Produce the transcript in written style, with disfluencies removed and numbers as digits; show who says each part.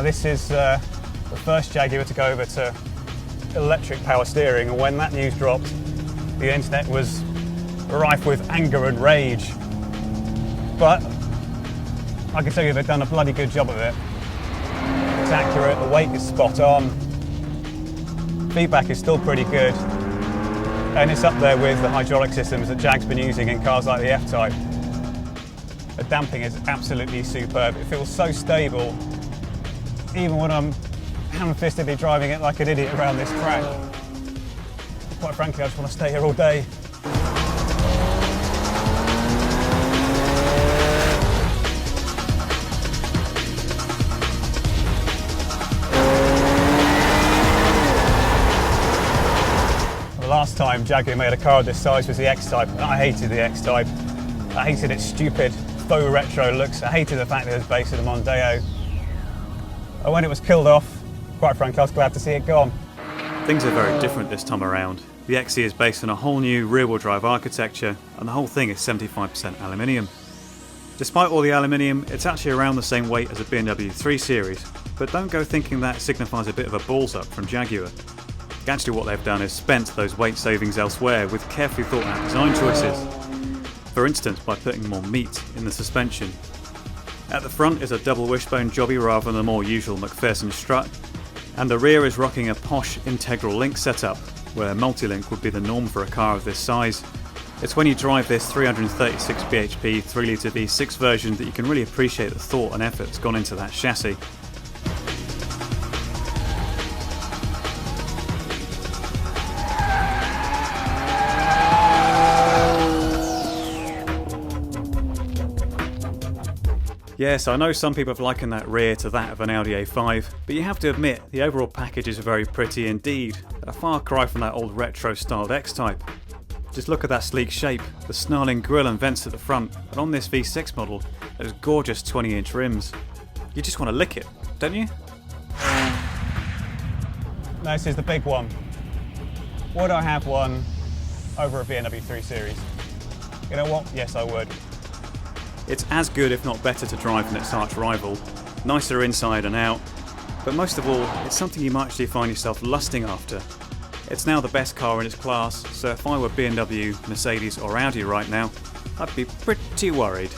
Speaker 1: This is the first Jaguar to go over to electric power steering, and when that news dropped, the internet was rife with anger and rage. But I can tell you they've done a bloody good job of it. It's accurate, the weight is spot on, feedback is still pretty good, and it's up there with the hydraulic systems that Jag's been using in cars like the F-Type. The damping is absolutely superb. It feels so stable, even when I'm ham-fistedly driving it like an idiot around this track. Quite frankly, I just want to stay here all day. The last time Jaguar made a car of this size was the X-Type, and I hated the X-Type. I hated its stupid faux retro looks. I hated the fact that it was based in a Mondeo. And when it was killed off, quite frankly, I was glad to see it gone.
Speaker 2: Things are very different this time around. The XE is based on a whole new rear-wheel drive architecture, and the whole thing is 75% aluminium. Despite all the aluminium, it's actually around the same weight as a BMW 3 Series, but don't go thinking that signifies a bit of a balls up from Jaguar. Actually what they've done is spent those weight savings elsewhere with carefully thought out design choices. For instance, by putting more meat in the suspension. At the front is a double wishbone jobby rather than the more usual McPherson strut, and the rear is rocking a posh integral link setup, where multi-link would be the norm for a car of this size. It's when you drive this 336 bhp 3-litre V6 version that you can really appreciate the thought and effort that's gone into that chassis. Yes, I know some people have likened that rear to that of an Audi A5, but you have to admit the overall package is very pretty indeed, a far cry from that old retro-styled X-Type. Just look at that sleek shape, the snarling grille and vents at the front, and on this V6 model, those gorgeous 20-inch rims. You just want to lick it, don't you?
Speaker 1: No, this is the big one. Would I have one over a BMW 3 Series? You know what? Yes, I would.
Speaker 2: It's as good if not better to drive than its arch rival, nicer inside and out, but most of all, it's something you might actually find yourself lusting after. It's now the best car in its class, so if I were BMW, Mercedes or Audi right now, I'd be pretty worried.